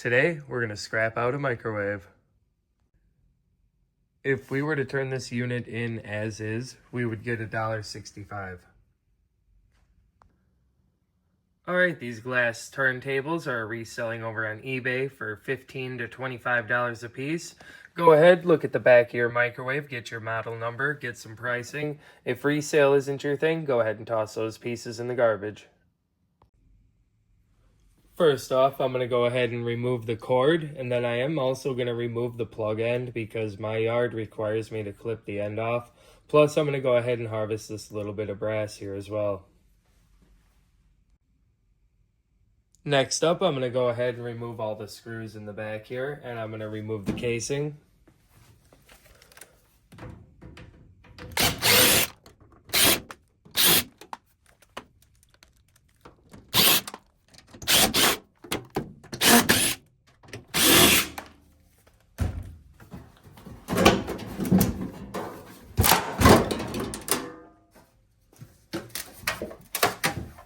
Today, we're going to scrap out a microwave. If we were to turn this unit in as is, we would get $1.65. Alright, these glass turntables are reselling over on eBay for $15 to $25 a piece. Go ahead, look at the back of your microwave, get your model number, get some pricing. If resale isn't your thing, go ahead and toss those pieces in the garbage. First off, I'm going to go ahead and remove the cord, and then I am also going to remove the plug end because my yard requires me to clip the end off. Plus, I'm going to go ahead and harvest this little bit of brass here as well. Next up, I'm going to go ahead and remove all the screws in the back here, and I'm going to remove the casing.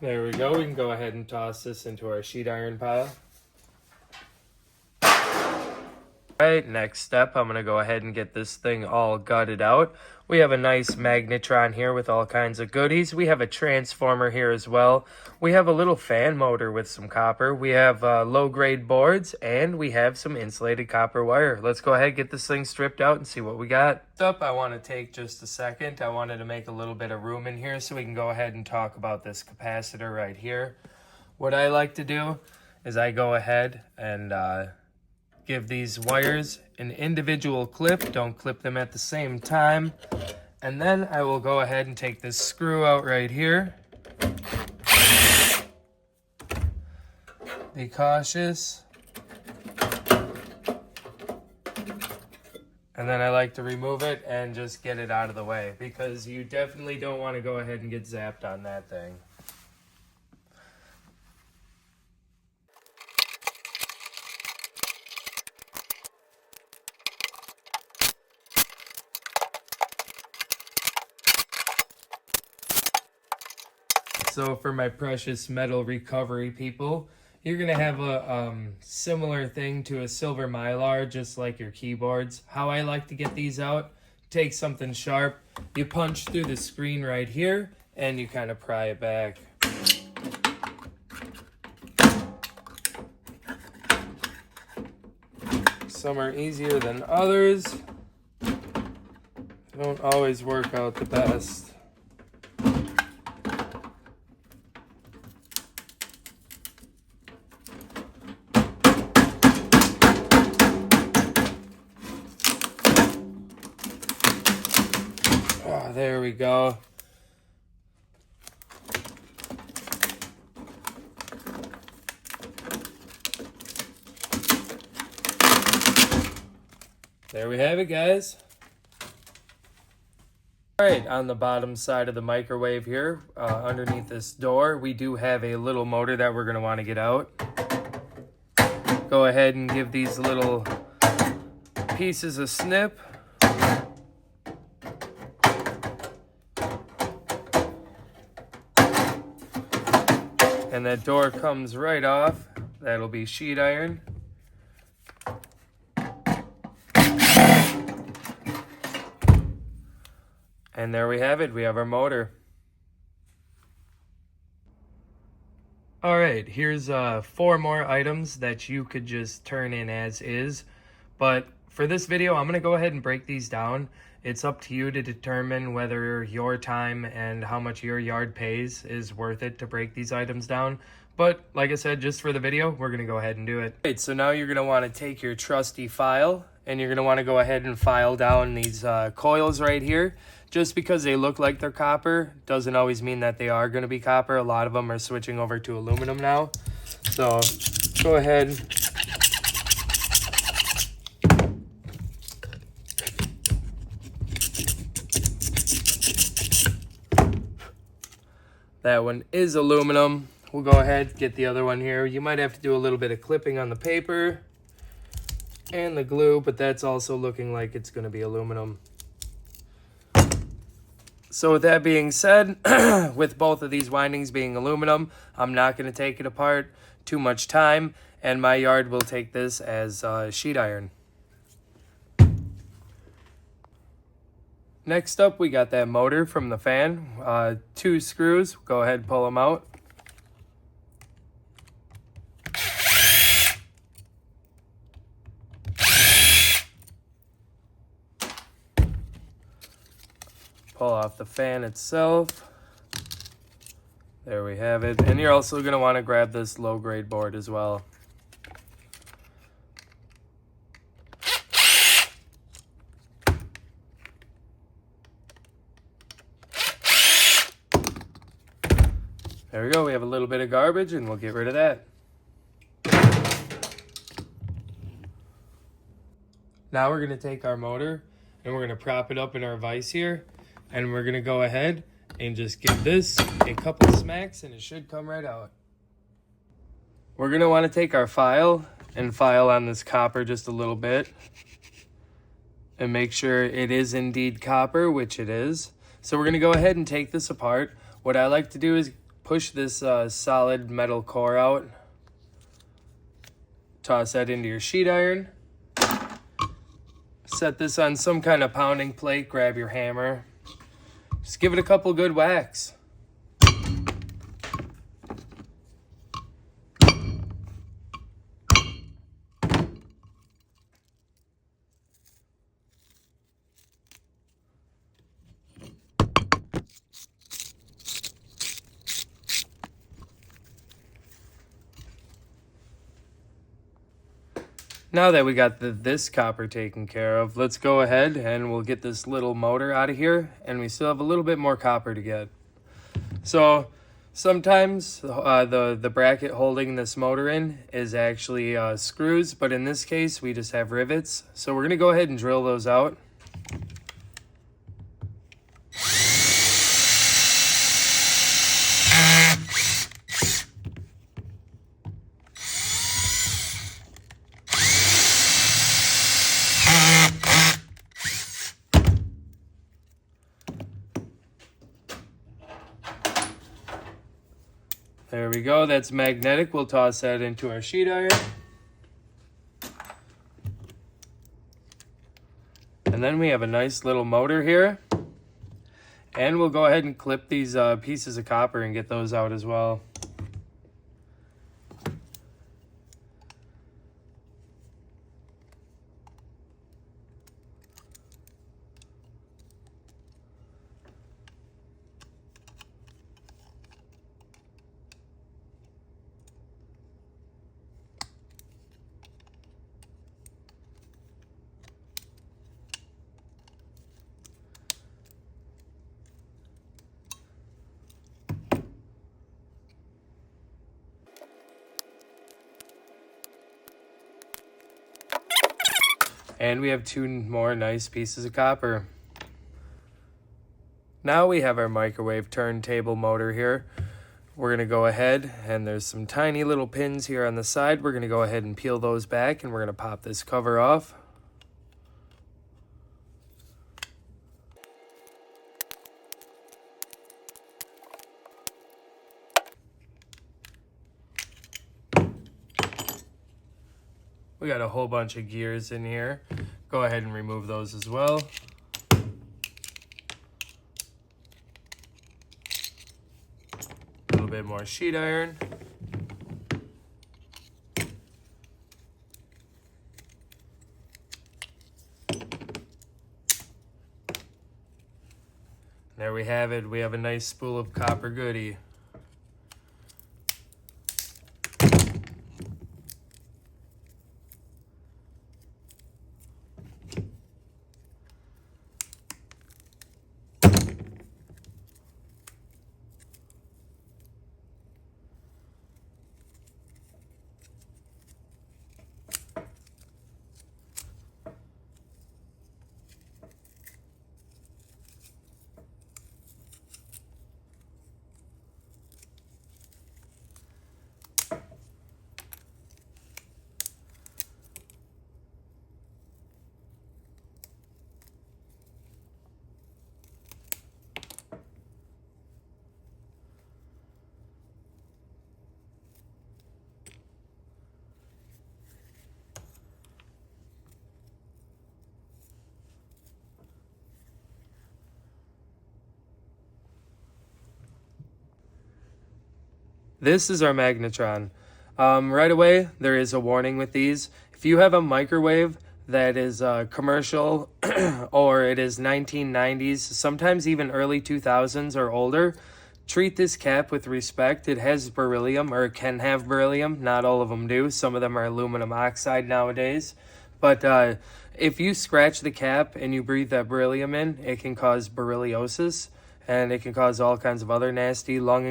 There we go. We can go ahead and toss this into our sheet iron pile. Alright, next step, I'm going to go ahead and get this thing all gutted out. We have a nice magnetron here with all kinds of goodies. We have a transformer here as well. We have a little fan motor with some copper. We have low-grade boards, and we have some insulated copper wire. Let's go ahead and get this thing stripped out and see what we got. Next up, I want to take just a second. I wanted to make a little bit of room in here so we can go ahead and talk about this capacitor right here. What I like to do is I go ahead and give these wires an individual clip. Don't clip them at the same time. And then I will go ahead and take this screw out right here. Be cautious. And then I like to remove it and just get it out of the way because you definitely don't want to go ahead and get zapped on that thing. So for my precious metal recovery people, you're going to have a similar thing to a silver mylar, just like your keyboards. How I like to get these out, take something sharp, you punch through the screen right here, and you kind of pry it back. Some are easier than others. They don't always work out the best. Oh, there we go. There we have it, guys. All right, on the bottom side of the microwave here, underneath this door, we do have a little motor that we're going to want to get out. Go ahead and give these little pieces a snip. And that door comes right off. That'll be sheet iron. And there we have it. We have our motor. All right, here's 4 more items that you could just turn in as is. But for this video, I'm going to go ahead and break these down. It's up to you to determine whether your time and how much your yard pays is worth it to break these items down. But like I said, just for the video, we're going to go ahead and do it. All right, so now you're going to want to take your trusty file and you're going to want to go ahead and file down these coils right here. Just because they look like they're copper doesn't always mean that they are going to be copper. A lot of them are switching over to aluminum now. So go ahead. That one is aluminum. We'll go ahead, get the other one here. You might have to do a little bit of clipping on the paper and the glue, but that's also looking like it's going to be aluminum. So with that being said, with both of these windings being aluminum, I'm not going to take it apart. too much time, and my yard will take this as sheet iron. Next up, we got that motor from the fan. 2 screws. Go ahead and pull them out. Pull off the fan itself. There we have it. And you're also going to want to grab this low-grade board as well. There we go. We have a little bit of garbage, and we'll get rid of that. Now we're going to take our motor, and we're going to prop it up in our vise here, and we're going to go ahead and just give this a couple smacks, and it should come right out. We're going to want to take our file and file on this copper just a little bit and make sure it is indeed copper, which it is. So we're going to go ahead and take this apart. What I like to do is push this solid metal core out. Toss that into your sheet iron. Set this on some kind of pounding plate. Grab your hammer. Just give it a couple good whacks. Now that we got this copper taken care of, let's go ahead and we'll get this little motor out of here, and we still have a little bit more copper to get. So sometimes the bracket holding this motor in is actually screws, but in this case we just have rivets. So we're going to go ahead and drill those out. There we go, that's magnetic. We'll toss that into our sheet iron. And then we have a nice little motor here. And we'll go ahead and clip these pieces of copper and get those out as well. And we have 2 more nice pieces of copper. Now we have our microwave turntable motor here. We're going to go ahead, and there's some tiny little pins here on the side. We're going to go ahead and peel those back, and we're going to pop this cover off. We got a whole bunch of gears in here. Go ahead and remove those as well. A little bit more sheet iron. There we have it. We have a nice spool of copper goodie. This is our magnetron. Right away, there is a warning with these. If you have a microwave that is commercial or it is 1990s, sometimes even early 2000s or older, treat this cap with respect. It has beryllium, or it can have beryllium. Not all of them do. Some of them are aluminum oxide nowadays. But if you scratch the cap and you breathe that beryllium in, it can cause berylliosis. And it can cause all kinds of other nasty lung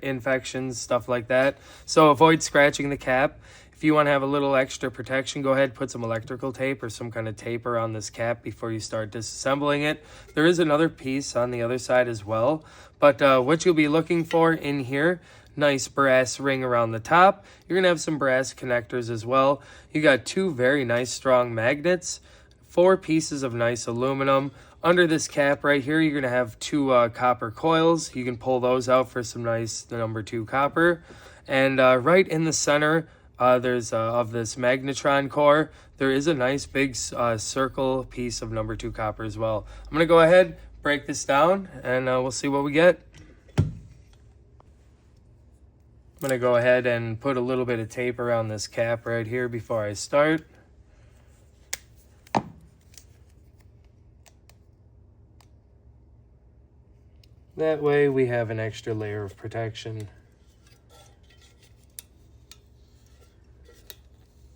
infections, stuff like that. So avoid scratching the cap. If you want to have a little extra protection, go ahead, put some electrical tape or some kind of tape around this cap before you start disassembling it. There is another piece on the other side as well. But what you'll be looking for in here, nice brass ring around the top. You're going to have some brass connectors as well. You got 2 very nice strong magnets, 4 pieces of nice aluminum. Under this cap right here, you're going to have 2 copper coils. You can pull those out for some nice number 2 copper. And right in the center, there's of this magnetron core, there is a nice big circle piece of number 2 copper as well. I'm going to go ahead, break this down, and we'll see what we get. I'm going to go ahead and put a little bit of tape around this cap right here before I start. That way we have an extra layer of protection.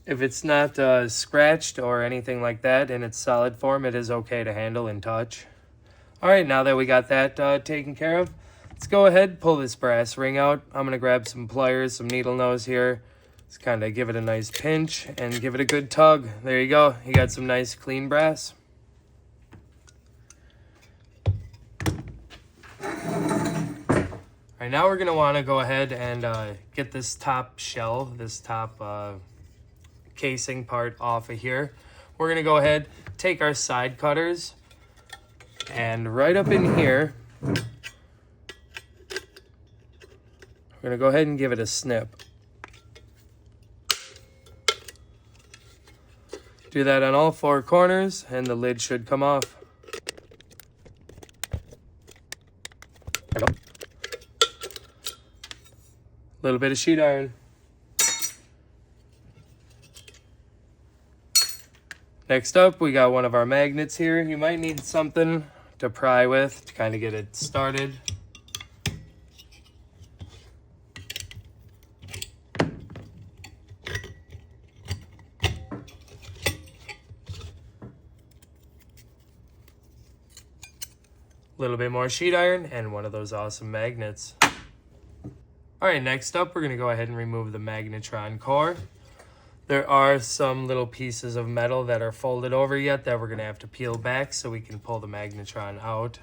If it's not scratched or anything like that in its solid form, it is okay to handle and touch. All right, now that we got that taken care of, let's go ahead, pull this brass ring out. I'm gonna grab some pliers, some needle nose here. Let's kind of give it a nice pinch and give it a good tug. There you go, you got some nice clean brass. All right, now we're gonna wanna go ahead and get this top shell, this top casing part off of here. We're gonna go ahead, take our side cutters, and right up in here, we're gonna go ahead and give it a snip. Do that on all 4 corners, and the lid should come off. There we go. A little bit of sheet iron. Next up, we got one of our magnets here. You might need something to pry with to kind of get it started. A little bit more sheet iron and one of those awesome magnets. All right, next up, we're gonna go ahead and remove the magnetron core. There are some little pieces of metal that are folded over yet that we're gonna have to peel back so we can pull the magnetron out.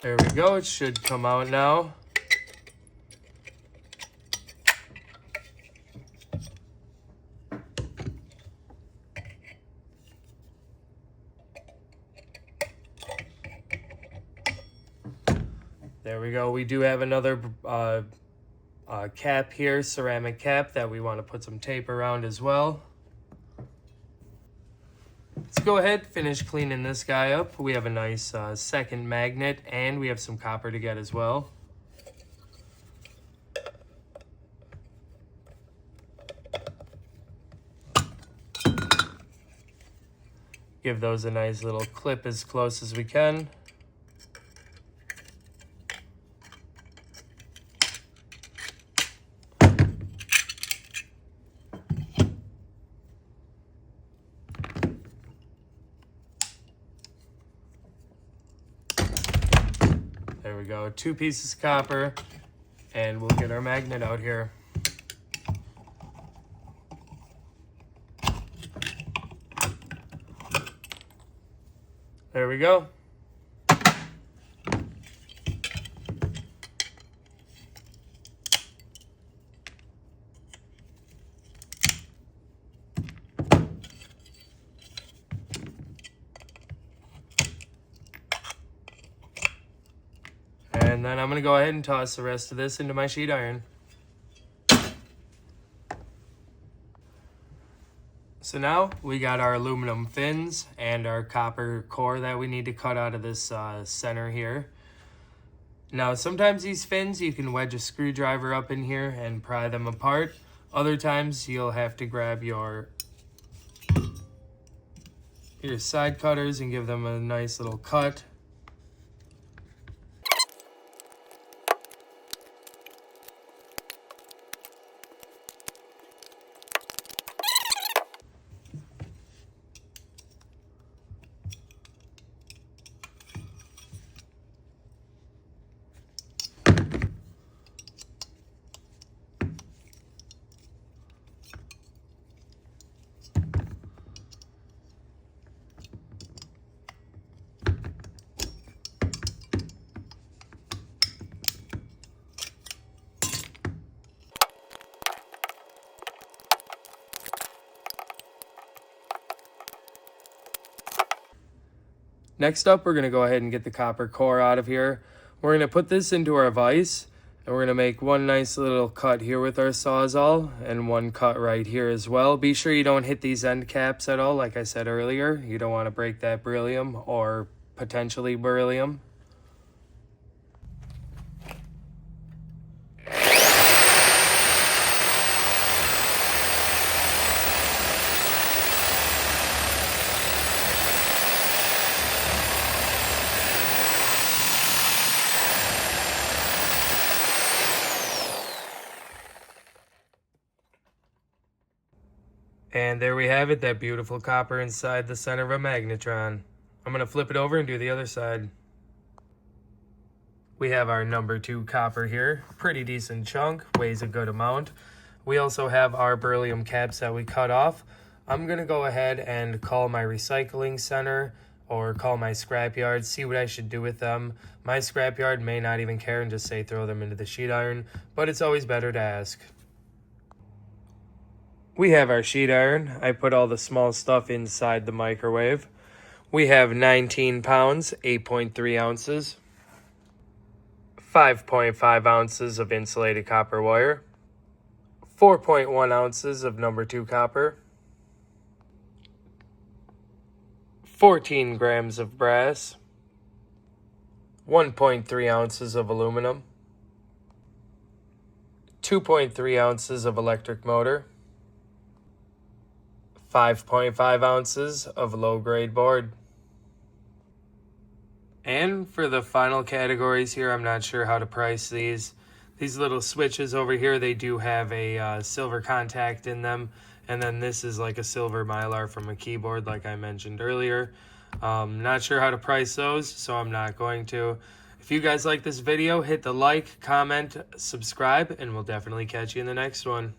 There we go, it should come out now. There we go, we do have another cap here, ceramic cap, that we want to put some tape around as well. Let's go ahead, finish cleaning this guy up. We have a nice second magnet, and we have some copper to get as well. Give those a nice little clip as close as we can. There we go, 2 pieces of copper, and we'll get our magnet out here. There we go. And then I'm going to go ahead and toss the rest of this into my sheet iron. So now we got our aluminum fins and our copper core that we need to cut out of this center here. Now, sometimes these fins, you can wedge a screwdriver up in here and pry them apart. Other times, you'll have to grab your side cutters and give them a nice little cut. Next up, we're going to go ahead and get the copper core out of here. We're going to put this into our vise, and we're going to make one nice little cut here with our Sawzall, and one cut right here as well. Be sure you don't hit these end caps at all, like I said earlier. You don't want to break that beryllium or potentially beryllium. And there we have it, that beautiful copper inside the center of a magnetron. I'm going to flip it over and do the other side. We have our number 2 copper here, pretty decent chunk, weighs a good amount. We also have our beryllium caps that we cut off. I'm going to go ahead and call my recycling center or call my scrapyard, see what I should do with them. My scrapyard may not even care and just say throw them into the sheet iron, but it's always better to ask. We have our sheet iron. I put all the small stuff inside the microwave. We have 19 pounds, 8.3 ounces, 5.5 ounces of insulated copper wire, 4.1 ounces of number 2 copper, 14 grams of brass, 1.3 ounces of aluminum, 2.3 ounces of electric motor, 5.5 ounces of low-grade board. And for the final categories here, I'm not sure how to price these. These little switches over here, they do have a silver contact in them. And then this is like a silver mylar from a keyboard, like I mentioned earlier. Not sure how to price those, so I'm not going to. If you guys like this video, hit the like, comment, subscribe, and we'll definitely catch you in the next one.